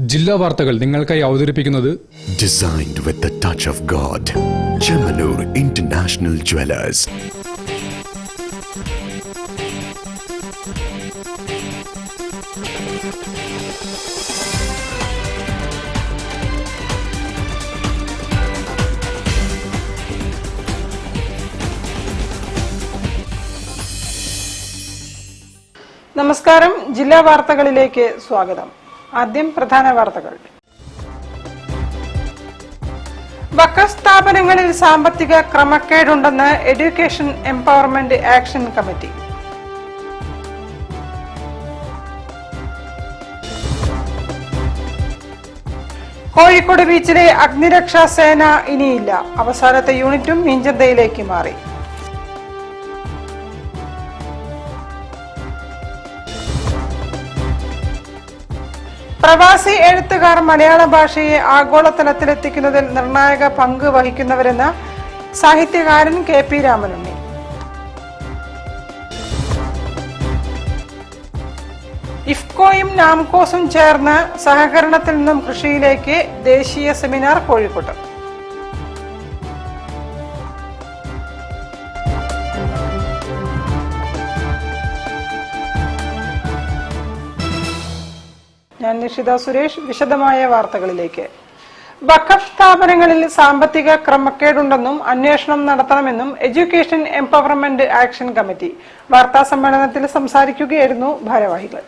ജില്ലാ വാർത്തകൾ നിങ്ങൾക്കായി അവതരിപ്പിക്കുന്നത് Designed with the touch of God. Chemanur International Jewelers. നമസ്കാരം. ജില്ലാ വാർത്തകളിലേക്ക് സ്വാഗതം. ആദ്യം പ്രധാന വാർത്തകൾ. വഖഫ് സ്ഥാപനങ്ങളിൽ സാമ്പത്തിക ക്രമക്കേടുണ്ടെന്ന് education empowerment action committee. Kozhikode ബീച്ചിലെ അഗ്നിരക്ഷാ സേന ഇനിയില്ല. അവസാനത്തെ യൂണിറ്റും മീഞ്ചന്തയിലേക്ക് മാറി. പ്രവാസി എഴുത്തുകാർ മലയാള ഭാഷയെ ആഗോളതലത്തിലെത്തിക്കുന്നതിൽ നിർണായക പങ്ക് വഹിക്കുന്നവരെന്ന് സാഹിത്യകാരൻ കെ.പി. രാമനുണ്ണി. ഇഫ്കോയും നാംകോസും ചേർന്ന് സഹകരണത്തിൽ നിന്നും കൃഷിയിലേക്ക് ദേശീയ സെമിനാർ കോഴിക്കോട്ട്. ഞാൻ നിഷിത സുരേഷ്. വിശദമായ വാർത്തകളിലേക്ക്. വഖഫ് സ്ഥാപനങ്ങളിൽ സാമ്പത്തിക ക്രമക്കേടുണ്ടെന്നും അന്വേഷണം നടത്തണമെന്നും എഡ്യൂക്കേഷൻ എംപവർമെന്റ് ആക്ഷൻ കമ്മിറ്റി വാർത്താ സമ്മേളനത്തിൽ സംസാരിക്കുകയായിരുന്നു ഭാരവാഹികൾ.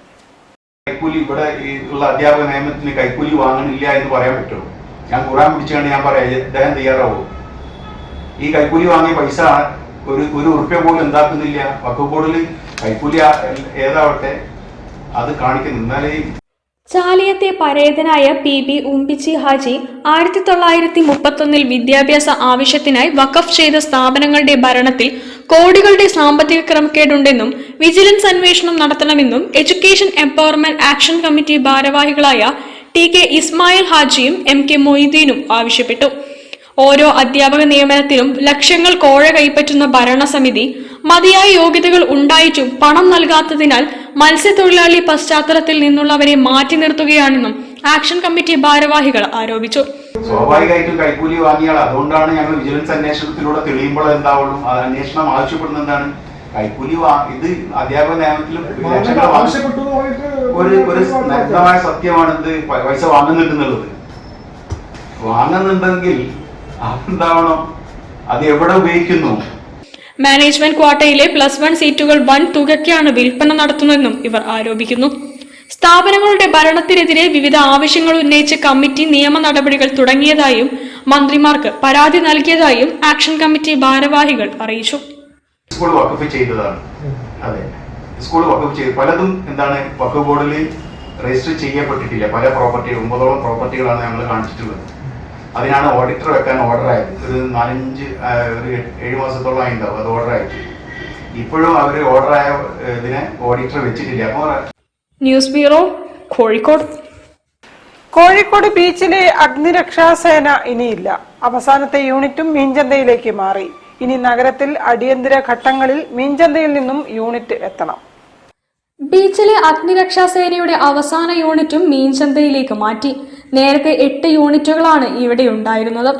കൈക്കൂലി ഇവിടെ ഉള്ള അധ്യാപക നിയമത്തിന് കൈക്കൂലി വാങ്ങണില്ല എന്ന് പറയാൻ പറ്റുമോ? ഞാൻ ഖുറാൻ പിടിച്ചുകൊണ്ട് ഞാൻ പറയാം, അദ്ദേഹം തയ്യാറാവും. ഈ കൈക്കൂലി വാങ്ങിയ പൈസ ഒരു ഉറുപ്പ്യ പോലും എന്താക്കുന്നില്ല. വഖഫ് ബോർഡിൽ കൈക്കൂലി ഏതാവട്ടെ അത് കാണിക്കുന്നു. എന്നാലേ ചാലിയത്തെ പരേതനായ പി.ബി. ഉമ്പിച്ചി ഹാജി 1931 വിദ്യാഭ്യാസ ആവശ്യത്തിനായി വഖഫ് ചെയ്ത സ്ഥാപനങ്ങളുടെ ഭരണത്തിൽ കോടികളുടെ സാമ്പത്തിക ക്രമക്കേടുണ്ടെന്നും വിജിലൻസ് അന്വേഷണം നടത്തണമെന്നും എഡ്യൂക്കേഷൻ എംപവർമെന്റ് ആക്ഷൻ കമ്മിറ്റി ഭാരവാഹികളായ ടി.കെ. ഇസ്മായിൽ ഹാജിയും എം.കെ. മൊയ്തീനും ആവശ്യപ്പെട്ടു. ഓരോ അധ്യാപക നിയമനത്തിലും ലക്ഷങ്ങൾ കോഴ കൈപ്പറ്റുന്ന ഭരണസമിതി മതിയായ യോഗ്യതകൾ ഉണ്ടായിട്ടും പണം നൽകാത്തതിനാൽ മത്സ്യത്തൊഴിലാളി പശ്ചാത്തലത്തിൽ നിന്നുള്ളവരെ മാറ്റി നിർത്തുകയാണെന്നും ആക്ഷൻ കമ്മിറ്റി ഭാരവാഹികൾ ആരോപിച്ചു. സ്വാഭാവികമായിട്ടും കൈക്കൂലി വാങ്ങിയാൽ അതുകൊണ്ടാണ് ഞങ്ങൾ വിജിലൻസ് അന്വേഷണത്തിലൂടെ തെളിയുമ്പോൾ എന്താവുള്ളൂ. അത് അന്വേഷണം ആവശ്യപ്പെടുന്ന എന്താണ്? കൈക്കൂലി ഇത് അധ്യാപക നിയമത്തിലും ഒരു നഗ്നമായ സത്യമാണ്. ഇത് പൈസ വാങ്ങുന്നുണ്ടെന്നുള്ളത്. വാങ്ങുന്നുണ്ടെങ്കിൽ അതെന്താവണം? അത് എവിടെ ഉപയോഗിക്കുന്നു? മാനേജ്മെന്റ് ക്വാട്ടയിലെ +1 സീറ്റുകൾ വൻ തുകയ്ക്കാണ് വിൽപ്പന നടത്തുന്നതെന്നും ഇവർ ആരോപിക്കുന്നു. സ്ഥാപനങ്ങളുടെ ഭരണത്തിനെതിരെ വിവിധ ആവശ്യങ്ങൾ ഉന്നയിച്ച് കമ്മിറ്റി നിയമ നടപടികൾ തുടങ്ങിയതായും മന്ത്രിമാർക്ക് പരാതി നൽകിയതായും ആക്ഷൻ കമ്മിറ്റി ഭാരവാഹികൾ അറിയിച്ചു. സ്കൂൾ വഖഫ് ചെയ്തതാണ്. അതെ, സ്കൂൾ വഖഫ് ചെയ്ത് പലതും എന്താണ് വഖഫ് ബോർഡിൽ രജിസ്റ്റർ ചെയ്യപ്പെട്ടിട്ടില്ല. പല 9ഓളം പ്രോപ്പർട്ടികളാണ് ഞങ്ങൾ കാണിച്ചിട്ടുള്ളത്. അതിനാണ് ഓഡിറ്റർ വെക്കാൻ ഓർഡർ ആയത്. ഒരു 7 മാസത്തോളം ആയിട്ടുണ്ടാവും അത് ഓർഡർ ആയിട്ട്. ഇപ്പോഴും അവർ ഓർഡർ ആയ ഇതിനെ ഓഡിറ്റർ വെച്ചിട്ടില്ല. News bureau, Kozhikode. കോഴിക്കോട് ബീച്ചിലെ അഗ്നിരക്ഷാ സേന ഇനിയില്ല. അവസാനത്തെ യൂണിറ്റും മീഞ്ചന്തയിലേക്ക് മാറി. ഇനി നഗരത്തിൽ അടിയന്തര ഘട്ടങ്ങളിൽ മീഞ്ചന്തയിൽ നിന്നും യൂണിറ്റ് എത്തണം. ബീച്ചിലെ അഗ്നിരക്ഷാ സേനയുടെ അവസാന യൂണിറ്റും മീൻചന്തയിലേക്ക് മാറ്റി. നേരത്തെ 8 യൂണിറ്റുകളാണ് ഇവിടെ ഉണ്ടായിരുന്നത്.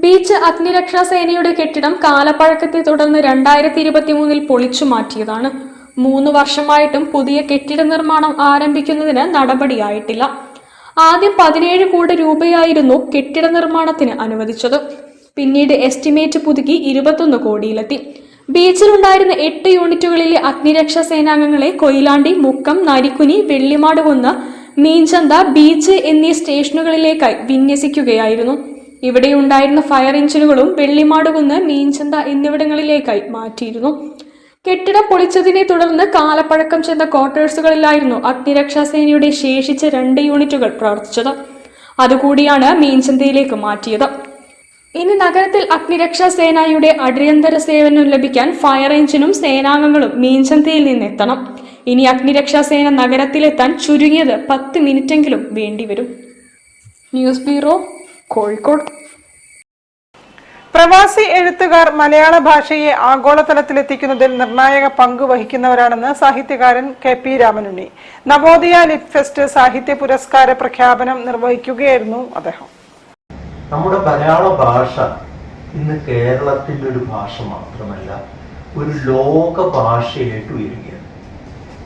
ബീച്ച് അഗ്നിരക്ഷാ സേനയുടെ കെട്ടിടം കാലപ്പഴക്കത്തെ തുടർന്ന് 2023 പൊളിച്ചു മാറ്റിയതാണ്. 3 വർഷമായിട്ടും പുതിയ കെട്ടിട നിർമ്മാണം ആരംഭിക്കുന്നതിന് നടപടിയായിട്ടില്ല. ആദ്യം 17 കോടി രൂപയായിരുന്നു കെട്ടിട നിർമ്മാണത്തിന് അനുവദിച്ചത്. പിന്നീട് എസ്റ്റിമേറ്റ് പുതുക്കി 21 കോടിയിലെത്തി. ബീച്ചിലുണ്ടായിരുന്ന 8 യൂണിറ്റുകളിലെ അഗ്നിരക്ഷാ സേനാംഗങ്ങളെ കൊയിലാണ്ടി, മുക്കം, നരിക്കുനി, വെള്ളിമാടുകുന്ന്, മീൻചന്ത, ബീച്ച് എന്നീ സ്റ്റേഷനുകളിലേക്കായി വിന്യസിക്കുകയായിരുന്നു. ഇവിടെയുണ്ടായിരുന്ന ഫയർ എഞ്ചിനുകളും വെള്ളിമാടുകുന്ന്, മീൻചന്ത എന്നിവിടങ്ങളിലേക്കായി മാറ്റിയിരുന്നു. കെട്ടിടം പൊളിച്ചതിനെ തുടർന്ന് കാലപ്പഴക്കം ചെന്ന ക്വാർട്ടേഴ്സുകളിലായിരുന്നു അഗ്നിരക്ഷാ സേനയുടെ ശേഷിച്ച 2 യൂണിറ്റുകൾ പ്രവർത്തിച്ചത്. അതുകൂടിയാണ് മീൻചന്തയിലേക്ക് മാറ്റിയത്. ഇനി നഗരത്തിൽ അഗ്നിരക്ഷാ സേനയുടെ അടിയന്തര സേവനം ലഭിക്കാൻ ഫയർ എഞ്ചിനും സേനാംഗങ്ങളും മീൻചന്തയിൽ നിന്നെത്തണം. ഇനി അഗ്നിരക്ഷാ സേന നഗരത്തിലെത്താൻ ചുരുങ്ങിയത് 10 മിനിറ്റെങ്കിലും വേണ്ടിവരും. News bureau, Kozhikode. പ്രവാസി എഴുത്തുകാർ മലയാള ഭാഷയെ ആഗോളതലത്തിലെത്തിക്കുന്നതിൽ നിർണായക പങ്ക് വഹിക്കുന്നവരാണെന്ന് സാഹിത്യകാരൻ KP Ramanunni. Navodaya lit fest സാഹിത്യ പുരസ്കാര പ്രഖ്യാപനം നിർവഹിക്കുകയായിരുന്നു അദ്ദേഹം. നമ്മുടെ മലയാള ഭാഷ ഇന്ന് കേരളത്തിന്റെ ഒരു ഭാഷ മാത്രമല്ല, ഒരു ലോക ഭാഷയായിട്ട് ഉയരുകയാണ്.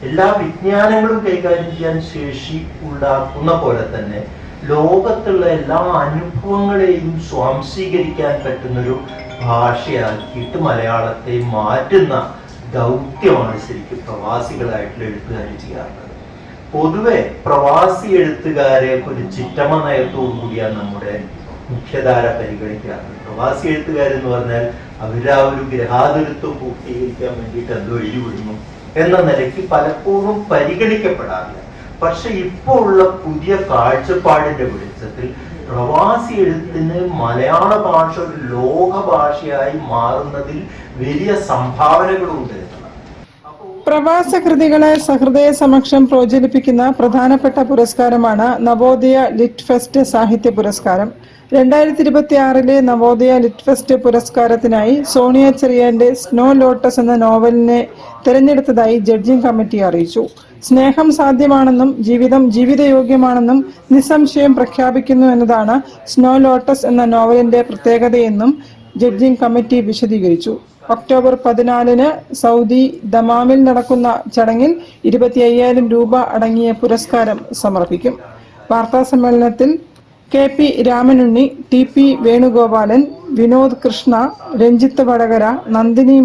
എല്ലാ വിജ്ഞാനങ്ങളും കൈകാര്യം ചെയ്യാൻ ശേഷി ഉണ്ടാക്കുന്ന പോലെ തന്നെ ലോകത്തുള്ള എല്ലാ അനുഭവങ്ങളെയും സ്വാംശീകരിക്കാൻ പറ്റുന്നൊരു ഭാഷയാക്കിയിട്ട് മലയാളത്തെ മാറ്റുന്ന ദൗത്യമാണ് ശരിക്കും പ്രവാസികളായിട്ടുള്ള എഴുത്തുകാർ ചെയ്യാറുള്ളത്. പൊതുവെ പ്രവാസി എഴുത്തുകാരെ ഒരു ചിറ്റമ നയത്തോടു കൂടിയാണ് നമ്മുടെ മുഖ്യധാര പരിഗണിക്കാറുള്ളത്. പ്രവാസി എഴുത്തുകാരെന്ന് പറഞ്ഞാൽ അവരാ ഒരു ഗ്രഹാതുരത്വം പൂർത്തീകരിക്കാൻ വേണ്ടിയിട്ട് എന്തോ എഴുതിവിടുന്നു എന്ന നിലയ്ക്ക് പലപ്പോഴും പരിഗണിക്കപ്പെടാറില്ല. പക്ഷെ ഇപ്പോൾ ഉള്ള പുതിയ കാഴ്ചപ്പാടിന്റെ വെളിച്ചത്തിൽ പ്രവാസി എഴുത്തിന് മലയാള ഭാഷ ഒരു ലോക ഭാഷയായി മാറുന്നതിൽ വലിയ സംഭാവനകളുണ്ട്. പ്രവാസ കൃതികളെ സഹൃദയ സമക്ഷം പ്രോജ്വലിപ്പിക്കുന്ന പ്രധാനപ്പെട്ട പുരസ്കാരമാണ് നവോദയ ലിറ്റ് ഫെസ്റ്റ് സാഹിത്യ പുരസ്കാരം. 2026 നവോദയ ലിറ്റ് ഫെസ്റ്റ് പുരസ്കാരത്തിനായി സോണിയ ചെറിയാന്റെ സ്നോ ലോട്ടസ് എന്ന നോവലിനെ തിരഞ്ഞെടുത്തതായി ജഡ്ജിംഗ് കമ്മിറ്റി അറിയിച്ചു. സ്നേഹം സാധ്യമാണെന്നും ജീവിതം ജീവിതയോഗ്യമാണെന്നും നിസ്സംശയം പ്രഖ്യാപിക്കുന്നു എന്നതാണ് സ്നോ ലോട്ടസ് എന്ന നോവലിന്റെ പ്രത്യേകതയെന്നും ജഡ്ജിംഗ് കമ്മിറ്റി വിശദീകരിച്ചു. ഒക്ടോബർ 14 സൗദി ദമാമിൽ നടക്കുന്ന ചടങ്ങിൽ 25,000 രൂപ അടങ്ങിയ പുരസ്കാരം സമർപ്പിക്കും. വാർത്താ സമ്മേളനത്തിൽ KP രാമനുണ്ണി, TP വേണുഗോപാലൻ, വിനോദ് കൃഷ്ണ, രഞ്ജിത്ത് വടകര, നന്ദിനി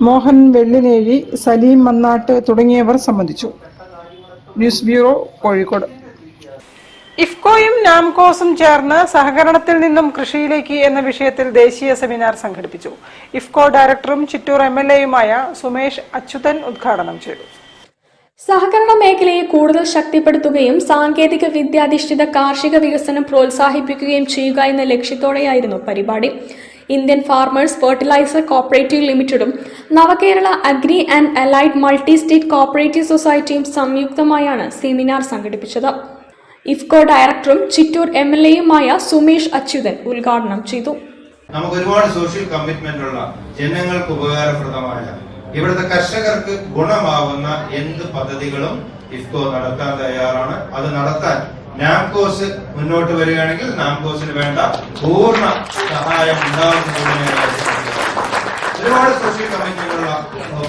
മോഹൻ വെള്ളിനേഴി, സലീം മന്നാട്ട് തുടങ്ങിയവർ സംബന്ധിച്ചു. News bureau, Kozhikode. ഇഫ്കോയും നാംകോസും ചേർന്ന് സഹകരണത്തിൽ നിന്നും കൃഷിയിലേക്ക് എന്ന വിഷയത്തിൽ ദേശീയ സെമിനാർ സംഘടിപ്പിച്ചു. ഇഫ്കോ ഡയറക്ടറും ചിറ്റൂർ MLAയുമായ സുമേഷ് അച്യുതൻ ഉദ്ഘാടനം ചെയ്തു. സഹകരണ മേഖലയെ കൂടുതൽ ശക്തിപ്പെടുത്തുകയും സാങ്കേതിക വിദ്യാധിഷ്ഠിത കാർഷിക വികസനം പ്രോത്സാഹിപ്പിക്കുകയും ചെയ്യുക എന്ന ലക്ഷ്യത്തോടെയായിരുന്നു പരിപാടി. ഇന്ത്യൻ ഫാർമേഴ്സ് ഫെർട്ടിലൈസർ കോപ്പറേറ്റീവ് ലിമിറ്റഡും Navakerala agri and allied multi state cooperative സൊസൈറ്റിയും സംയുക്തമായാണ് സെമിനാർ സംഘടിപ്പിച്ചത്. ഇഫ്കോ ഡയറക്ടറും ചിറ്റൂർ MLAയുമായ സുമേഷ് അച്യുതൻ ഉദ്ഘാടനം ചെയ്തു. നമുക്ക് ഒരുപാട് സോഷ്യൽ കമ്മിറ്റ്മെന്റ് ഉള്ള ജനങ്ങൾക്ക് ഉപകാരപ്രദമായ ഇവിടുത്തെ കർഷകർക്ക് ഗുണമാവുന്ന എന്ത് പദ്ധതികളും ഇഫ്കോ നടത്താൻ തയ്യാറാണ്. അത് നടത്താൻ നാംകോസ് മുന്നോട്ട് വരികയാണെങ്കിൽ നാംകോസിന് വേണ്ട പൂർണ്ണ സഹായം ഉണ്ടാകുന്നതിന് ഒരുപാട് സോഷ്യൽ കമ്മിറ്റ്മെന്റുള്ള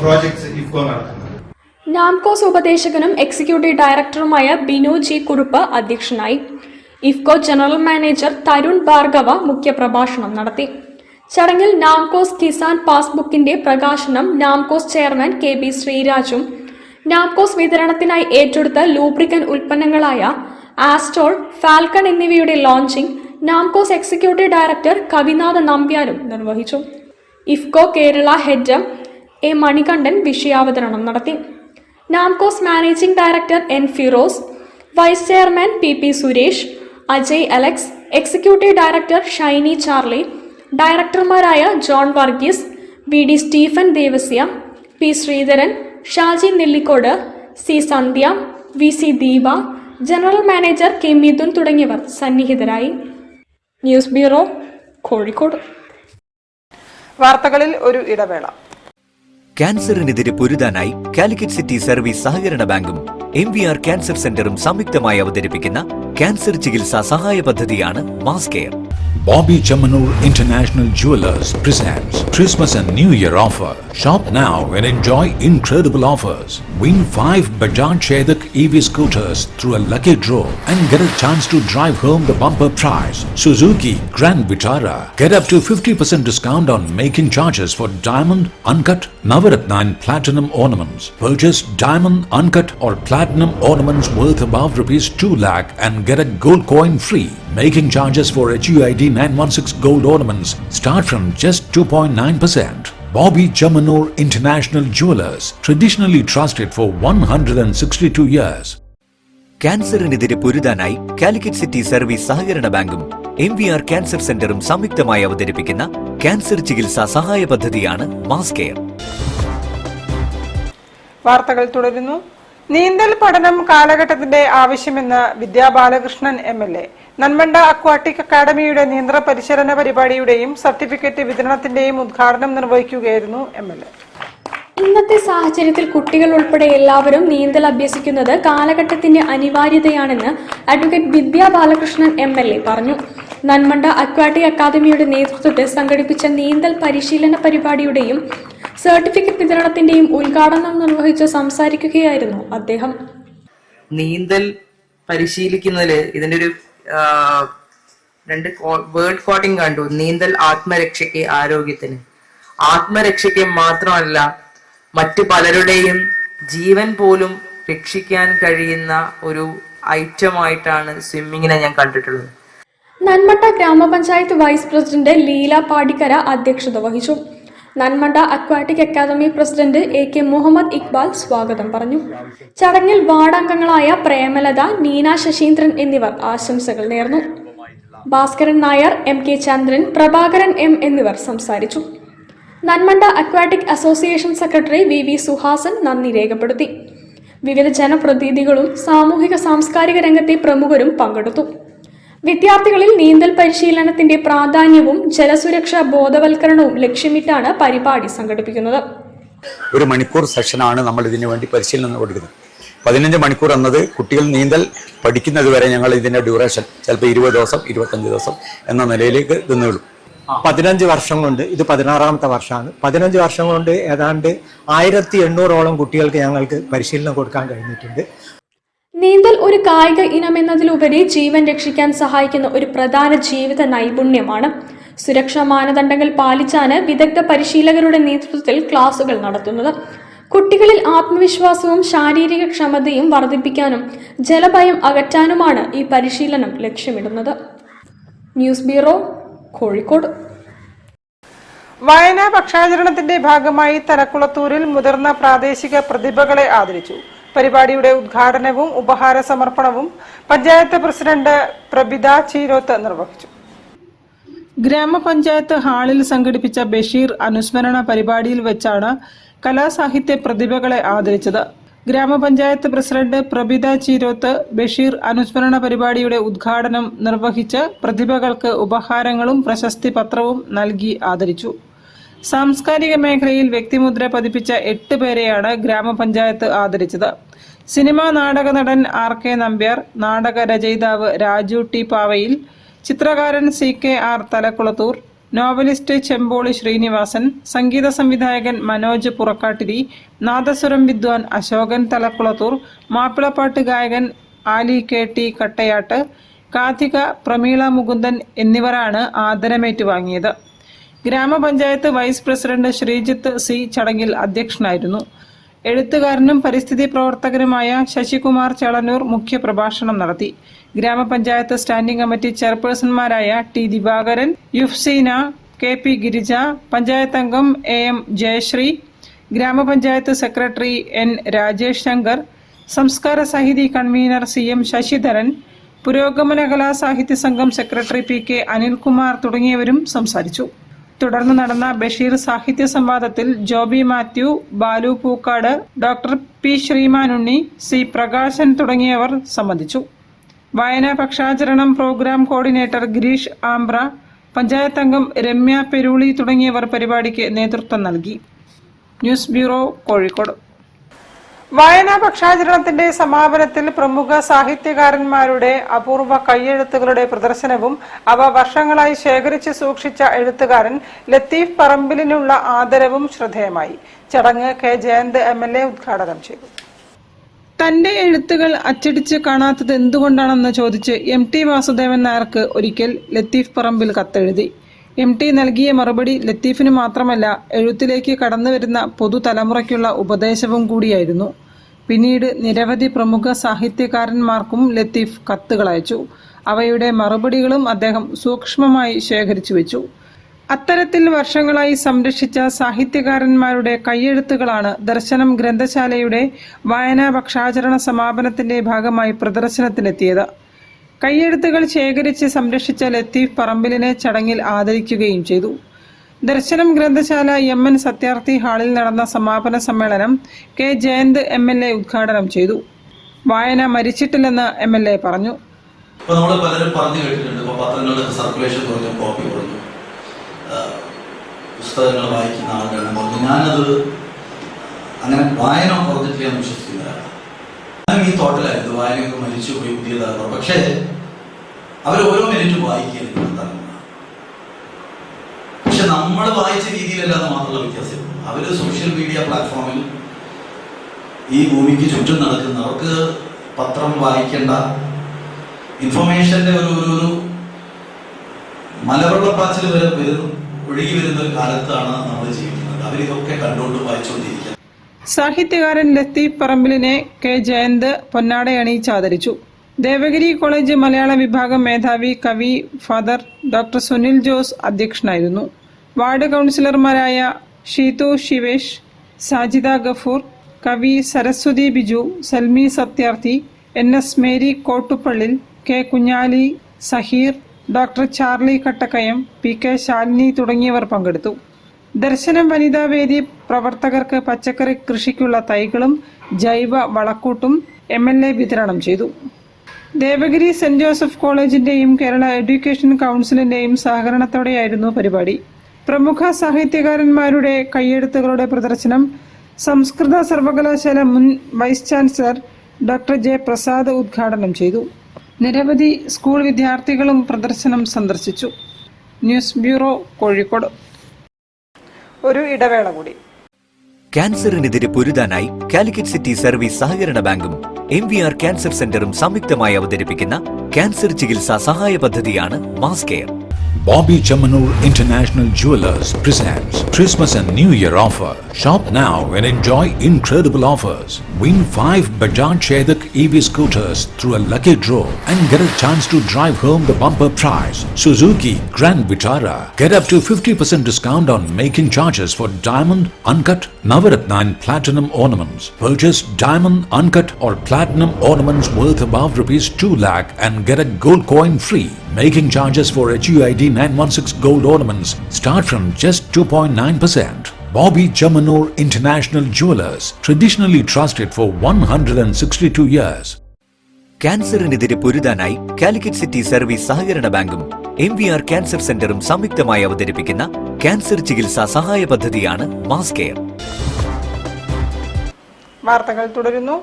പ്രോജക്ട്സ് ഇഫ്കോ നടത്തുന്നത്. നാംകോസ് ഉപദേശകനും എക്സിക്യൂട്ടീവ് ഡയറക്ടറുമായ ബിനു ജി കുറുപ്പ് അധ്യക്ഷനായി. ഇഫ്കോ ജനറൽ മാനേജർ തരുൺ ഭാർഗവ മുഖ്യപ്രഭാഷണം നടത്തി. ചടങ്ങിൽ നാംകോസ് കിസാൻ പാസ്ബുക്കിന്റെ പ്രകാശനം നാംകോസ് ചെയർമാൻ KB ശ്രീരാജും നാംകോസ് വിതരണത്തിനായി ഏറ്റെടുത്ത ലൂബ്രിക്കൻ ഉൽപ്പന്നങ്ങളായ ആസ്റ്റോൾ, ഫാൽക്കൺ എന്നിവയുടെ launching Namcos executive director Kavinath നമ്പ്യാരും നിർവഹിച്ചു. ഇഫ്കോ കേരള ഹെഡ് A മണികണ്ഠൻ വിഷയാവതരണം നടത്തി. Namcos managing director N Firoz, vice chairman PP Suresh, Ajay Alex, executive director Shyni Charlie, ഡയറക്ടർമാരായ John Varghese, VD Stephen Devasia, P Sreedharan, Shaji Nellikode, C Sandhya, VC Deepa, general manager K Mithun തുടങ്ങിയവർ സന്നിഹിതരായി. News bureau, Kozhikode. വാർത്തകളിൽ ഒരു ഇടവേള. ക്യാൻസറിനെതിരെ പൊരുതാനായി കാലിക്കറ്റ് സിറ്റി സർവീസ് സഹകരണ ബാങ്കും MVR ക്യാൻസർ സെന്ററും സംയുക്തമായി അവതരിപ്പിക്കുന്ന ക്യാൻസർ ചികിത്സാ സഹായ പദ്ധതിയാണ് mass care. Bobby Chamanur International Jewelers presents Christmas and New Year offer. Shop now and enjoy incredible offers. Win 5 Bajaj Chetak EV scooters through a lucky draw and get a chance to drive home the bumper prize. Suzuki Grand Vitara. Get up to 50% discount on making charges for diamond, uncut, Navaratna and platinum ornaments. Purchase diamond, uncut or platinum ornaments worth above ₹2 lakh and get a gold coin free. Making charges for HUID 916 gold ornaments start from just 2.9%. Bobby Chamanur International Jewelers, traditionally trusted for 162 years. ക്യാൻസറിനെതിരെ പൊരുതാനായി Calicut city service സഹകരണ ബാങ്കും MVR cancer സെന്ററും സംയുക്തമായി അവതരിപ്പിക്കുന്ന cancer ചികിത്സാ സഹായ പദ്ധതിയാണ് മാസ് കെയർ. വാർത്തകൾ തുടരുന്നു. നീന്തൽ പഠനം കാലഘട്ടത്തിന്റെ ആവശ്യമെന്ന് വിദ്യാ ബാലകൃഷ്ണൻ MLA. നന്മണ്ട അക്വാട്ടിക് അക്കാദമിയുടെ നീന്തൽ പരിശീലന പരിപാടിയുടെയും സർട്ടിഫിക്കറ്റ് വിതരണത്തിന്റെയും ഉദ്ഘാടനം നിർവഹിക്കുകയായിരുന്നു MLA. ഇന്നത്തെ സാഹചര്യത്തിൽ കുട്ടികൾ ഉൾപ്പെടെ എല്ലാവരും നീന്തൽ അഭ്യസിക്കുന്നത് കാലഘട്ടത്തിന്റെ അനിവാര്യതയാണെന്ന് അഡ്വക്കേറ്റ് വിദ്യാ ബാലകൃഷ്ണൻ MLA പറഞ്ഞു. നന്മണ്ട അക്വാട്ടിക് അക്കാദമിയുടെ നേതൃത്വത്തിൽ സംഘടിപ്പിച്ച നീന്തൽ പരിശീലന പരിപാടിയുടെയും സർട്ടിഫിക്കറ്റ് വിതരണത്തിന്റെയും ഉദ്ഘാടനം നിർവഹിച്ച് സംസാരിക്കുകയായിരുന്നു അദ്ദേഹം. നീന്തൽ പരിശീലിക്കുന്നതിൽ ഇതിന്റെ ഒരു രണ്ട് വേർഡ് കോട്ടിംഗ് കണ്ടു. നീന്തൽ ആത്മരക്ഷയ്ക്ക്, ആരോഗ്യത്തിന്. ആത്മരക്ഷയ്ക്ക് മാത്രമല്ല, മറ്റു പലരുടെയും ജീവൻ പോലും രക്ഷിക്കാൻ കഴിയുന്ന ഒരു ഐറ്റമായിട്ടാണ് സ്വിമ്മിങ്ങിനെ ഞാൻ കണ്ടിട്ടുള്ളത്. നന്മണ്ട ഗ്രാമപഞ്ചായത്ത് വൈസ് പ്രസിഡന്റ് ലീല പാടിക്കര അധ്യക്ഷത വഹിച്ചു. Nanmanda aquatic academy president AK Muhammad Iqbal സ്വാഗതം പറഞ്ഞു. ചടങ്ങിൽ വാർഡംഗങ്ങളായ പ്രേമലത, നീന ശശീന്ദ്രൻ എന്നിവർ ആശംസകൾ നേർന്നു. ഭാസ്കരൻ നായർ, MK ചന്ദ്രൻ, പ്രഭാകരൻ M എന്നിവർ സംസാരിച്ചു. Nanmanda aquatic association secretary VV Suhasan നന്ദി രേഖപ്പെടുത്തി. വിവിധ ജനപ്രതിനിധികളും സാമൂഹിക സാംസ്കാരിക രംഗത്തെ പ്രമുഖരും പങ്കെടുത്തു. വിദ്യാർത്ഥികളിൽ നീന്തൽ പരിശീലനത്തിന്റെ പ്രാധാന്യവും ജലസുരക്ഷാ ബോധവൽക്കരണവും ലക്ഷ്യമിട്ടാണ് പരിപാടി സംഘടിപ്പിക്കുന്നത്. 1 മണിക്കൂർ സെഷനാണ് നമ്മൾ ഇതിനു വേണ്ടി പരിശീലനം കൊടുക്കുന്നത്. 15 മണിക്കൂർ എന്നത് കുട്ടികൾ നീന്തൽ പഠിക്കുന്നത് വരെ ഞങ്ങൾ ഇതിന്റെ ഡ്യൂറേഷൻ ചിലപ്പോൾ 20 ദിവസം 25 ദിവസം എന്ന നിലയിലേക്ക് നിന്നുള്ളൂ. 15 വർഷം കൊണ്ട്, ഇത് 16ാമത്തെ വർഷമാണ്. 15 വർഷം കൊണ്ട് ഏതാണ്ട് 1800ഓളം കുട്ടികൾക്ക് ഞങ്ങൾക്ക് പരിശീലനം കൊടുക്കാൻ കഴിഞ്ഞിട്ടുണ്ട്. നീന്തൽ ഒരു കായിക ഇനമെന്നതിലുപരി ജീവൻ രക്ഷിക്കാൻ സഹായിക്കുന്ന ഒരു പ്രധാന ജീവിത നൈപുണ്യമാണ്. സുരക്ഷാ മാനദണ്ഡങ്ങൾ പാലിച്ചാണ് വിദഗ്ധ പരിശീലകരുടെ നേതൃത്വത്തിൽ ക്ലാസുകൾ നടത്തുന്നത്. കുട്ടികളിൽ ആത്മവിശ്വാസവും ശാരീരിക ക്ഷമതയും വർദ്ധിപ്പിക്കാനും ജലഭയം അകറ്റാനുമാണ് ഈ പരിശീലനം ലക്ഷ്യമിടുന്നത്. News bureau, Kozhikode. വായനാ പക്ഷാചരണത്തിന്റെ ഭാഗമായി തലക്കുളത്തൂരിൽ മുതിർന്ന പ്രാദേശിക പ്രതിഭകളെ ആദരിച്ചു. പരിപാടിയുടെ ഉദ്ഘാടനവും ഉപഹാര സമർപ്പണവും പഞ്ചായത്ത് പ്രസിഡന്റ് പ്രബിത ചീരോത്ത് നിർവഹിച്ചു. ഗ്രാമപഞ്ചായത്ത് ഹാളിൽ സംഘടിപ്പിച്ച ബഷീർ അനുസ്മരണ പരിപാടിയിൽ വെച്ചാണ് കലാസാഹിത്യ പ്രതിഭകളെ ആദരിച്ചത്. ഗ്രാമപഞ്ചായത്ത് പ്രസിഡന്റ് പ്രബിത ചീരോത്ത് ബഷീർ അനുസ്മരണ പരിപാടിയുടെ ഉദ്ഘാടനം നിർവഹിച്ച് പ്രതിഭകൾക്ക് ഉപഹാരങ്ങളും പ്രശസ്തി പത്രവും നൽകി ആദരിച്ചു. സാംസ്കാരിക മേഖലയിൽ വ്യക്തിമുദ്ര പതിപ്പിച്ച 8 പേരെയാണ് ഗ്രാമപഞ്ചായത്ത് ആദരിച്ചത്. സിനിമാ നാടക നടൻ RK നമ്പ്യാർ, നാടക രചയിതാവ് രാജു T പാവയിൽ, ചിത്രകാരൻ CKR തലക്കുളത്തൂർ, നോവലിസ്റ്റ് ചെമ്പോളി ശ്രീനിവാസൻ, സംഗീത സംവിധായകൻ മനോജ് പുറക്കാട്ടിരി, നാദസ്വരം വിദ്വാൻ അശോകൻ തലക്കുളത്തൂർ, മാപ്പിളപ്പാട്ട് ഗായകൻ ആലി KT കട്ടയാട്ട്, കാഥിക പ്രമീള മുകുന്ദൻ എന്നിവരാണ് ആദരമേറ്റുവാങ്ങിയത്. ഗ്രാമപഞ്ചായത്ത് വൈസ് പ്രസിഡന്റ് ശ്രീജിത്ത് C ചടങ്ങിൽ അധ്യക്ഷനായിരുന്നു. എഴുത്തുകാരനും പരിസ്ഥിതി പ്രവർത്തകനുമായ ശശികുമാർ ചേളന്നൂർ മുഖ്യപ്രഭാഷണം നടത്തി. ഗ്രാമപഞ്ചായത്ത് സ്റ്റാൻഡിംഗ് കമ്മിറ്റി ചെയർപേഴ്സൺമാരായ T ദിവാകരൻ, യുഫ്സീന, KP ഗിരിജ, പഞ്ചായത്ത് അംഗം AM ജയശ്രീ, ഗ്രാമപഞ്ചായത്ത് സെക്രട്ടറി N രാജേഷ് ശങ്കർ, സംസ്കാര സാഹിതി കൺവീനർ CM ശശിധരൻ, പുരോഗമന കലാ സാഹിത്യ സംഘം സെക്രട്ടറി PK അനിൽകുമാർ തുടങ്ങിയവരും സംസാരിച്ചു. തുടർന്ന് നടന്ന ബഷീർ സാഹിത്യ സംവാദത്തിൽ Joby Mathew, Balu Pookkad, doctor P Sreemanunni, C Prakashan തുടങ്ങിയവർ സംബന്ധിച്ചു. വായനാ പക്ഷാചരണം പ്രോഗ്രാം കോർഡിനേറ്റർ ഗിരീഷ് ആംബ്ര, പഞ്ചായത്ത് അംഗം രമ്യ പെരുളി തുടങ്ങിയവർ പരിപാടിക്ക് നേതൃത്വം നൽകി. News bureau, Kozhikode. വായനാ പക്ഷാചരണത്തിന്റെ സമാപനത്തിൽ പ്രമുഖ സാഹിത്യകാരന്മാരുടെ അപൂർവ കയ്യെഴുത്തുകളുടെ പ്രദർശനവും അവ വർഷങ്ങളായി ശേഖരിച്ച് സൂക്ഷിച്ച എഴുത്തുകാരൻ ലത്തീഫ് പറമ്പിലിനുള്ള ആദരവും ശ്രദ്ധേയമായി. ചടങ്ങ് K ജയന്ത് MLA ഉദ്ഘാടനം ചെയ്തു. തന്റെ എഴുത്തുകൾ അച്ചടിച്ച് കാണാത്തത് എന്തുകൊണ്ടാണെന്ന് ചോദിച്ച് MT വാസുദേവൻ നായർക്ക് ഒരിക്കൽ ലത്തീഫ് പറമ്പിൽ കത്തെഴുതി. MT നൽകിയ മറുപടി ലത്തീഫിന് മാത്രമല്ല, എഴുത്തിലേക്ക് കടന്നുവരുന്ന പുതുതലമുറയ്ക്കുള്ള ഉപദേശവും കൂടിയായിരുന്നു. പിന്നീട് നിരവധി പ്രമുഖ സാഹിത്യകാരന്മാർക്കും ലത്തീഫ് കത്തുകൾ അയച്ചു. അവയുടെ മറുപടികളും അദ്ദേഹം സൂക്ഷ്മമായി ശേഖരിച്ചു വെച്ചു. അത്തരത്തിൽ വർഷങ്ങളായി സംരക്ഷിച്ച സാഹിത്യകാരന്മാരുടെ കയ്യെഴുത്തുകളാണ് ദർശനം ഗ്രന്ഥശാലയുടെ വായനാ പക്ഷാചരണ സമാപനത്തിന്റെ ഭാഗമായി പ്രദർശനത്തിലെത്തിയത്. കയ്യെഴുത്തുകൾ ശേഖരിച്ച് സംരക്ഷിച്ച ലത്തീഫ് പറമ്പിലിനെ ചടങ്ങിൽ ആദരിക്കുകയും ചെയ്തു. ദർശനം ഗ്രന്ഥശാല MN സത്യാർത്ഥി ഹാളിൽ നടന്ന സമാപന സമ്മേളനം കെ ജയന്ത് MLA ഉദ്ഘാടനം ചെയ്തു. വായന മരിച്ചിട്ടില്ലെന്ന് MLA പറഞ്ഞു. ഇപ്പോൾ നമ്മൾ പലരും പറഞ്ഞു കേട്ടിട്ടുണ്ട്, ഇപ്പോൾ പത്രങ്ങളുടെ സർക്കുലേഷൻ കുറഞ്ഞു, കോപ്പി കുറഞ്ഞു, പുസ്തകങ്ങൾ വായിക്കുന്ന ആളുകളുടെ കുറഞ്ഞു. ഞാനത് അങ്ങനെ വായന കുറഞ്ഞിട്ടില്ല എന്ന് വിശ്വസിക്കുന്നവരാണ്. ഞാൻ ഈ തോട്ടിലായിരുന്നു, വായനയൊക്കെ മരിച്ചു പോയി, പുതിയ തലമുറ. പക്ഷേ അവർ ഓരോ മിനിറ്റും വായിക്കുകയാണ് തലമുറ. പക്ഷെ നമ്മൾ വായിച്ച രീതിയിലല്ലാതെ മാത്രമുള്ള വ്യത്യാസം. അവർ സോഷ്യൽ മീഡിയ പ്ലാറ്റ്ഫോമിൽ ഈ ഭൂമിക്ക് ചുറ്റും നടക്കുന്നവർക്ക് പത്രം വായിക്കേണ്ട ഇൻഫർമേഷന്റെ ഒരു മലവെള്ളപ്പാച്ചിൽ വരെ ഒഴുകി വരുന്ന ഒരു കാലത്താണ് നമ്മൾ ജീവിക്കുന്നത്. അവരിതൊക്കെ കണ്ടുകൊണ്ട് വായിച്ചുകൊണ്ടിരിക്കുക. സാഹിത്യകാരൻ ലത്തീഫ് പറമ്പിലിനെ കെ ജയന്ത് പൊന്നാടയണിയിച്ച് ആദരിച്ചു. ദേവഗിരി കോളേജ് മലയാള വിഭാഗം മേധാവി കവി ഫാദർ ഡോക്ടർ സുനിൽ ജോസ് അധ്യക്ഷനായിരുന്നു. വാർഡ് കൗൺസിലർമാരായ ഷീതു ശിവേഷ്, സാജിദ ഗഫൂർ, കവി Saraswathi Biju, Salmi Satyarthi, NS Mary Kottupallil, K Kunhali, Saheer, doctor Charlie Kattakkayam, PK Shalini തുടങ്ങിയവർ പങ്കെടുത്തു. ദർശനം വനിതാവേദി പ്രവർത്തകർക്ക് പച്ചക്കറി കൃഷിക്കുള്ള തൈകളും ജൈവ വളക്കൂട്ടും MLA വിതരണം ചെയ്തു. ദേവഗിരി സെന്റ് ജോസഫ് കോളേജിന്റെയും കേരള എഡ്യൂക്കേഷൻ കൗൺസിലിന്റെയും സഹകരണത്തോടെയായിരുന്നു പരിപാടി. പ്രമുഖ സാഹിത്യകാരന്മാരുടെ കയ്യെഴുത്തുകളുടെ പ്രദർശനം സംസ്കൃത സർവകലാശാല മുൻ vice chancellor doctor J. Prasad ഉദ്ഘാടനം ചെയ്തു. നിരവധി സ്കൂൾ വിദ്യാർത്ഥികളും പ്രദർശനം സന്ദർശിച്ചു. News bureau, Kozhikode. ഒരു ഇടവേള കൂടി. ക്യാൻസറിനെതിരെ പൊരുതാനായി കാലിക്കറ്റ് സിറ്റി സർവീസ് സഹകരണ ബാങ്കും MVR ക്യാൻസർ സെന്ററും സംയുക്തമായി അവതരിപ്പിക്കുന്ന ക്യാൻസർ ചികിത്സാ സഹായ പദ്ധതിയാണ് mass care. Bobby Chamanur International Jewelers presents Christmas and New Year offer. Shop now and enjoy incredible offers. Win 5 Bajaj Chetak EV scooters through a lucky draw and get a chance to drive home the bumper prize. Suzuki Grand Vitara. Get up to 50% discount on making charges for diamond, uncut, Navaratna and platinum ornaments. Purchase diamond, uncut or platinum ornaments worth above rupees 2 lakh and get a gold coin free. Making charges for HUID 916 gold ornaments start from just 2.9%. Bobby Chamanur International Jewelers, traditionally trusted for 162 years. ക്യാൻസറിനെതിരെ പൊരുതാനായി Calicut city service സഹകരണ ബാങ്കും MVR cancer സെന്ററും സംയുക്തമായി അവതരിപ്പിക്കുന്ന cancer ചികിത്സാ സഹായ പദ്ധതിയാണ് മാസ് കെയർ. വാർത്തകൾ തുടരുന്നു.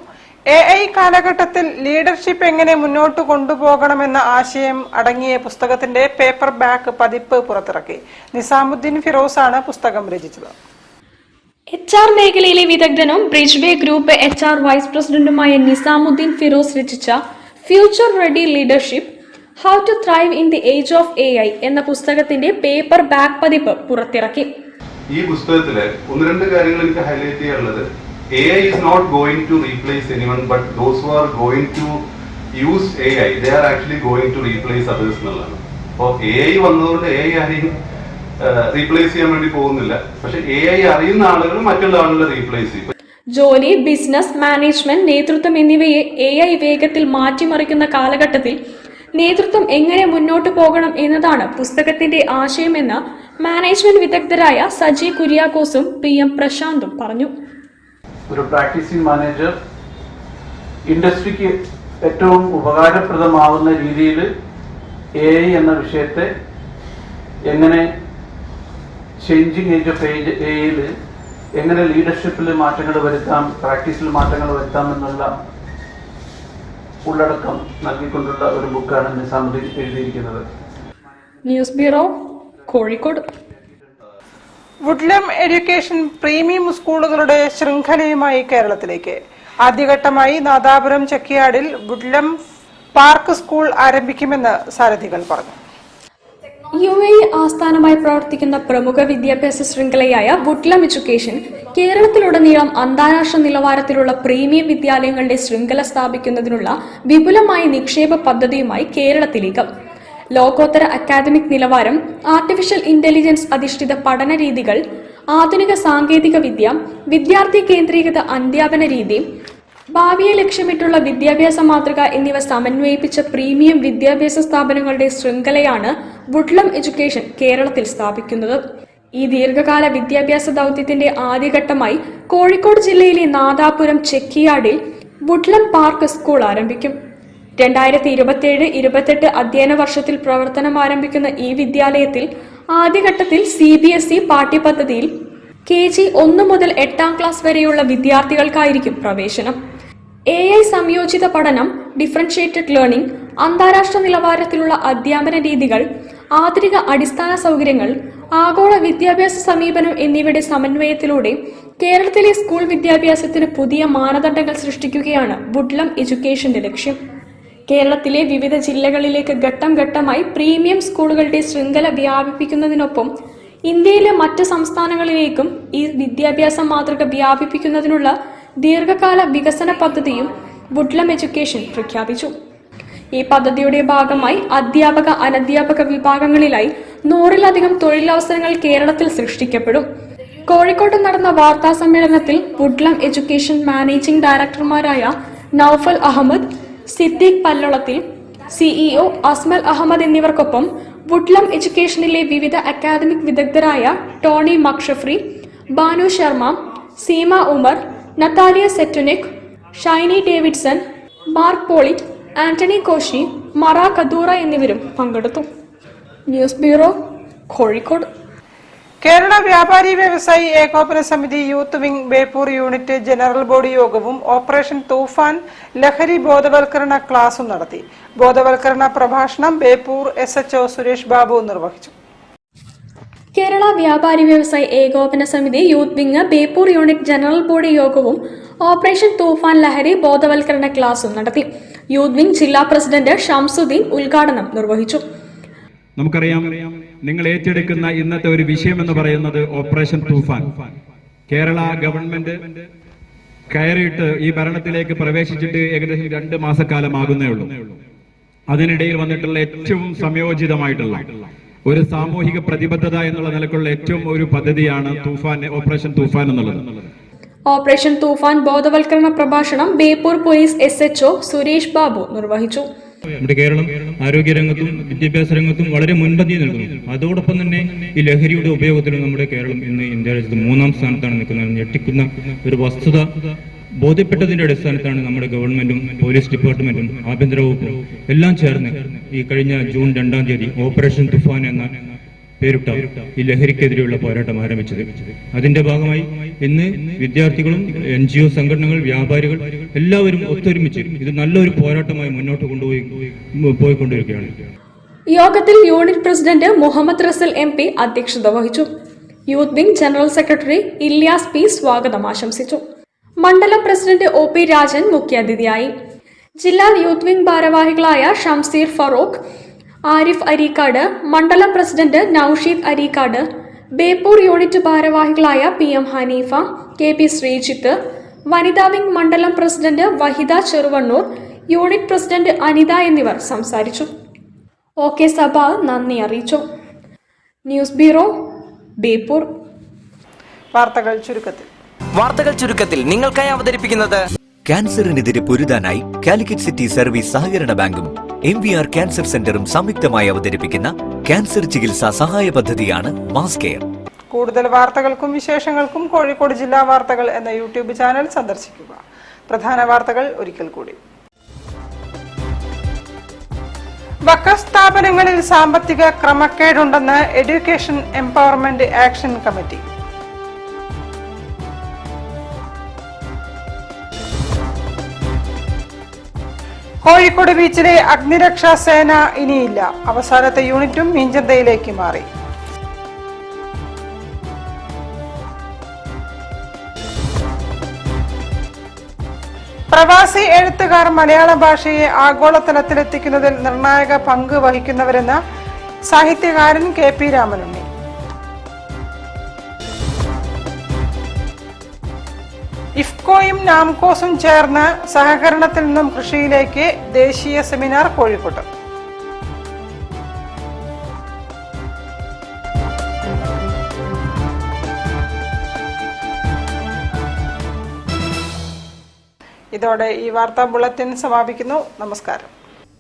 AI കാലഘട്ടത്തിൽ ലീഡർഷിപ്പ് എങ്ങനെ മുന്നോട്ട് കൊണ്ടുപോകണമെന്ന ആശയം അടങ്ങിയ പുസ്തകത്തിന്റെ പേപ്പർ ബാക്ക് പതിപ്പ് പുറത്തിറക്കി. നിസാമുദ്ദീൻ ഫിറോസാണ് പുസ്തകം രചിച്ചത്. HR മേഖലയിലെ വിദഗ്ധനും ബ്രിഡ്ജ്വേ ഗ്രൂപ്പ് HR വൈസ് പ്രസിഡന്റുമായ നിസാമുദ്ദീൻ ഫിറോസ് രചിച്ച future ready leadership how to thrive in the age of AI എന്ന പുസ്തകത്തിന്റെ പേപ്പർ ബാക്ക് പതിപ്പ് പുറത്തിറക്കി. ഈ പുസ്തകത്തില് ഒന്ന് രണ്ട് കാര്യങ്ങൾ എനിക്ക് ഹൈലൈറ്റ് ചെയ്യാനുള്ളത്, AI is not going to replace anyone, but those who are going to use AI, they are actually going to replace others എന്നുള്ളതാണ്. അപ്പോൾ AI വന്നതുകൊണ്ട് AI ആരെയും റീപ്ലേസ് ചെയ്യാൻ വേണ്ടി പോകുന്നില്ല. പക്ഷെ AI അറിയുന്ന ആളുകൾ മറ്റുള്ള ആളുകളെ റീപ്ലേസ് ചെയ്യും. ജോലി, ബിസിനസ്, മാനേജ്മെന്റ്, നേതൃത്വം എന്നിവയെ AI വേഗത്തിൽ മാറ്റിമറിക്കുന്ന കാലഘട്ടത്തിൽ നേതൃത്വം എങ്ങനെ മുന്നോട്ട് പോകണം എന്നതാണ് പുസ്തകത്തിന്റെ ആശയമെന്ന് മാനേജ്മെന്റ് വിദഗ്ധരായ സജി കുര്യാക്കോസും PM പ്രശാന്തും പറഞ്ഞു. ഒരു പ്രാക്ടീസിംഗ് മാനേജർ ഇൻഡസ്ട്രിക്ക് ഏറ്റവും ഉപകാരപ്രദമാവുന്ന രീതിയിൽ AI എന്ന വിഷയത്തെ എങ്ങനെ ചേഞ്ചിങ് ഏജ് ഓഫ് AIയിൽ എങ്ങനെ ലീഡർഷിപ്പിൽ മാറ്റങ്ങൾ വരുത്താം, പ്രാക്ടീസിൽ മാറ്റങ്ങൾ വരുത്താം എന്നുള്ള ഉള്ളടക്കം നൽകിക്കൊണ്ടുള്ള ഒരു ബുക്കാണ് നിസാമുദ്ദീൻ എഴുതിയിരിക്കുന്നത്. News bureau, Kozhikode. Woodlem education premium സ്കൂളുകളുടെ ശൃംഖലയുമായി കേരളത്തിലേക്ക്. ആദ്യഘട്ടമായി നാദാപുരം ചെക്കിയാടിൽ വുഡ്ലം പാർക്ക് സ്കൂൾ ആരംഭിക്കുമെന്ന് സാരഥികൾ പറഞ്ഞു. UAE ആസ്ഥാനമായി പ്രവർത്തിക്കുന്ന പ്രമുഖ വിദ്യാഭ്യാസ ശൃംഖലയായ വുഡ്ലം എഡ്യൂക്കേഷൻ കേരളത്തിലുടനീളം അന്താരാഷ്ട്ര നിലവാരത്തിലുള്ള പ്രീമിയം വിദ്യാലയങ്ങളുടെ ശൃംഖല സ്ഥാപിക്കുന്നതിനുള്ള വിപുലമായ നിക്ഷേപ പദ്ധതിയുമായി കേരളത്തിലേക്ക്. ലോകോത്തര അക്കാദമിക് നിലവാരം, ആർട്ടിഫിഷ്യൽ ഇന്റലിജൻസ് അധിഷ്ഠിത പഠന രീതികൾ, ആധുനിക സാങ്കേതിക വിദ്യ, വിദ്യാർത്ഥി കേന്ദ്രീകൃത അധ്യാപന രീതി, ഭാവിയെ ലക്ഷ്യമിട്ടുള്ള വിദ്യാഭ്യാസ മാതൃക എന്നിവ സമന്വയിപ്പിച്ച പ്രീമിയം വിദ്യാഭ്യാസ സ്ഥാപനങ്ങളുടെ ശൃംഖലയാണ് വുഡ്ലം എഡ്യൂക്കേഷൻ കേരളത്തിൽ സ്ഥാപിക്കുന്നത്. ഈ ദീർഘകാല വിദ്യാഭ്യാസ ദൗത്യത്തിന്റെ ആദ്യഘട്ടമായി കോഴിക്കോട് ജില്ലയിലെ നാദാപുരം ചെക്കിയാടിൽ വുഡ്ലം പാർക്ക് സ്കൂൾ ആരംഭിക്കും. 2027-28 അധ്യയന വർഷത്തിൽ പ്രവർത്തനം ആരംഭിക്കുന്ന ഈ വിദ്യാലയത്തിൽ ആദ്യഘട്ടത്തിൽ CBSE പാഠ്യപദ്ധതിയിൽ KG 1 മുതൽ 8ാം ക്ലാസ് വരെയുള്ള വിദ്യാർത്ഥികൾക്കായിരിക്കും പ്രവേശനം. AI സംയോജിത പഠനം, ഡിഫറൻഷിയേറ്റഡ് ലേണിംഗ്, അന്താരാഷ്ട്ര നിലവാരത്തിലുള്ള അധ്യാപന രീതികൾ, ആധുനിക അടിസ്ഥാന സൗകര്യങ്ങൾ, ആഗോള വിദ്യാഭ്യാസ സമീപനം എന്നിവയുടെ സമന്വയത്തിലൂടെ കേരളത്തിലെ സ്കൂൾ വിദ്യാഭ്യാസത്തിന് പുതിയ മാനദണ്ഡങ്ങൾ സൃഷ്ടിക്കുകയാണ് വുഡ്ലം എഡ്യൂക്കേഷന്റെ ലക്ഷ്യം. കേരളത്തിലെ വിവിധ ജില്ലകളിലേക്ക് ഘട്ടം ഘട്ടമായി പ്രീമിയം സ്കൂളുകളുടെ ശൃംഖല വ്യാപിപ്പിക്കുന്നതിനൊപ്പം ഇന്ത്യയിലെ മറ്റ് സംസ്ഥാനങ്ങളിലേക്കും ഈ വിദ്യാഭ്യാസ മാതൃക വ്യാപിപ്പിക്കുന്നതിനുള്ള ദീർഘകാല വികസന പദ്ധതിയും വുഡ്ലം എഡ്യൂക്കേഷൻ പ്രഖ്യാപിച്ചു. ഈ പദ്ധതിയുടെ ഭാഗമായി അധ്യാപക, അനധ്യാപക വിഭാഗങ്ങളിലായി 100-ലധികം തൊഴിലവസരങ്ങൾ കേരളത്തിൽ സൃഷ്ടിക്കപ്പെടും. കോഴിക്കോട്ട് നടന്ന വാർത്താ സമ്മേളനത്തിൽ വുഡ്ലം എഡ്യൂക്കേഷൻ മാനേജിംഗ് ഡയറക്ടർമാരായ നൌഫൽ അഹമ്മദ്, സിദ്ദീഖ് പല്ലളത്തിൽ, CEO അസ്മൽ അഹമ്മദ് എന്നിവർക്കൊപ്പം വുഡ്ലം എഡ്യൂക്കേഷനിലെ വിവിധ അക്കാദമിക് വിദഗ്ധരായ Tony McShaffrey, Banu Sharma, Seema Umar, Natalia Setunik, Shyni Davidson, Mark Pollitt, Antony Koshy, Mara Kadoura എന്നിവരും പങ്കെടുത്തു. News bureau, Kozhikode. കേരള വ്യാപാരി വ്യവസായി ഏകോപന സമിതി youth wing Beypore unit general body യോഗവും ഓപ്പറേഷൻ തൂഫാൻ ലഹരി ബോധവൽക്കരണ ക്ലാസും നടത്തി. ബോധവൽക്കരണ പ്രഭാഷണം ബേപ്പൂർ SHO സുരേഷ് ബാബു നിർവഹിച്ചു. കേരള വ്യാപാരി വ്യവസായി ഏകോപന സമിതി youth wing Beypore unit general body യോഗവും ഓപ്പറേഷൻ തൂഫാൻ ലഹരി ബോധവൽക്കരണ ക്ലാസും നടത്തി. യൂത്ത് വിംഗ് ജില്ലാ പ്രസിഡന്റ് ഷംസുദ്ദീൻ ഉദ്ഘാടനം നിർവഹിച്ചു. നമുക്കറിയാം, നിങ്ങൾ ഏറ്റെടുക്കുന്ന ഇന്നത്തെ ഒരു വിഷയം എന്ന് പറയുന്നത് ഓപ്പറേഷൻ തൂഫാൻ. കേരള ഗവൺമെന്റ് കയറിയിട്ട് ഈ ഭരണത്തിലേക്ക് പ്രവേശിച്ചിട്ട് ഏകദേശം 2 മാസക്കാലമാകുന്നേ ഉള്ളൂ. അതിനിടയിൽ വന്നിട്ടുള്ള ഏറ്റവും സംയോജിതമായിട്ടുള്ള ഒരു സാമൂഹിക പ്രതിബദ്ധത എന്നുള്ള നിലക്കുള്ള ഏറ്റവും ഒരു പദ്ധതിയാണ് തൂഫാൻ, ഓപ്പറേഷൻ തൂഫാൻ എന്നുള്ളത്. ഓപ്പറേഷൻ തൂഫാൻ ബോധവൽക്കരണ പ്രഭാഷണം ബേപ്പൂർ പോലീസ് SHO സുരേഷ് ബാബു നിർവഹിച്ചു. നമ്മുടെ കേരളം ആരോഗ്യരംഗത്തും വിദ്യാഭ്യാസ രംഗത്തും വളരെ മുൻപന്തി നിൽക്കുന്നു. അതോടൊപ്പം തന്നെ ഈ ലഹരിയുടെ ഉപയോഗത്തിലും നമ്മുടെ കേരളം ഇന്ന് ഇന്ത്യ രാജ്യത്ത് 3ാം സ്ഥാനത്താണ് നിൽക്കുന്നത്. ഞെട്ടിക്കുന്ന ഒരു വസ്തുത ബോധ്യപ്പെട്ടതിന്റെ അടിസ്ഥാനത്താണ് നമ്മുടെ ഗവൺമെന്റും പോലീസ് ഡിപ്പാർട്ട്മെന്റും ആഭ്യന്തര വകുപ്പും എല്ലാം ചേർന്ന് ഈ കഴിഞ്ഞ ജൂൺ 2-ാം തീയതി ഓപ്പറേഷൻ തുഫാൻ എന്ന പേരിട്ട ഈ ലഹരിക്കെതിരെയുള്ള പോരാട്ടം ആരംഭിച്ചത്. അതിന്റെ ഭാഗമായി ഇന്ന് വിദ്യാർത്ഥികളും NGO സംഘടനകൾ, വ്യാപാരികൾ എല്ലാവരും ഒത്തൊരുമിച്ച് ഇത് നല്ലൊരു പോരാട്ടമായി മുന്നോട്ട് പോയിക്കൊണ്ടിരിക്കുകയാണ്. യോഗത്തിൽ unit president Muhammad Rasal MP അധ്യക്ഷത വഹിച്ചു. Youth wing general secretary Ilyas P സ്വാഗതം ആശംസിച്ചു. മണ്ഡലം പ്രസിഡന്റ് OP രാജൻ മുഖ്യാതിഥിയായി. ജില്ലാ യൂത്ത് വിംഗ് ഭാരവാഹികളായ ഷംസീർ ഫറൂഖ്, ആരിഫ് അരീക്കാട്, മണ്ഡലം പ്രസിഡന്റ് നൌഷീദ് അരീക്കാട്, ബേപ്പൂർ യൂണിറ്റ് ഭാരവാഹികളായ PM ഹനീഫ, KP ശ്രീജിത്ത്, വനിതാ വിംഗ് മണ്ഡലം president വഹിദ Cheruvannur, unit president Anitha എന്നിവർ സംസാരിച്ചു. OK സഭ നന്ദി അറിയിച്ചു. News bureau, Beypore. വാർത്തകൾ ചുരുക്കത്തിൽ നിങ്ങൾക്കായി അവതരിപ്പിക്കുന്നത് ക്യാൻസറിനെതിരെ പൊരുതാനായി കാലിക്കറ്റ് സിറ്റി സർവീസ് സഹകരണ ബാങ്കും MVR ക്യാൻസർ സെന്ററും സംയുക്തമായി അവതരിപ്പിക്കുന്ന ക്യാൻസർ ചികിത്സാ സഹായ പദ്ധതിയാണ് മാസ് കെയർ. കൂടുതൽ വാർത്തകൾക്കും വിശേഷങ്ങൾക്കും കോഴിക്കോട് ജില്ലാ വാർത്തകൾ എന്ന YouTube ചാനൽ സന്ദർശിക്കുക. പ്രധാന വാർത്തകൾ ഒരിക്കൽ കൂടി. വഖഫ് സ്ഥാപനങ്ങളിൽ സാമ്പത്തിക ക്രമക്കേടുണ്ടെന്ന് education empowerment action committee. Kozhikode ബീച്ചിലെ അഗ്നിരക്ഷാ സേന ഇനിയില്ല. അവസാനത്തെ യൂണിറ്റും മീഞ്ചന്തയിലേക്ക് മാറി. പ്രവാസി എഴുത്തുകാർ മലയാള ഭാഷയെ ആഗോളതലത്തിലെത്തിക്കുന്നതിൽ നിർണായക പങ്ക് വഹിക്കുന്നവരെന്ന് സാഹിത്യകാരൻ KP രാമനുണ്ണി. ഇഫ്കോയും നാംകോസും ചേർന്ന് സഹകരണത്തിൽ നിന്നും കൃഷിയിലേക്ക് ദേശീയ സെമിനാർ കോഴിക്കോട്ട്. ഇതോടെ ഈ വാർത്താ ബുള്ളറ്റിൻ സമാപിക്കുന്നു. നമസ്കാരം.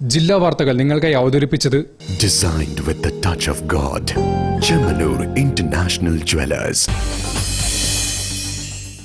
ജില്ലാ വാർത്തകൾ നിങ്ങൾക്കായി അവതരിപ്പിച്ചത് Designed with the touch of God. Chemanur International Jewelers.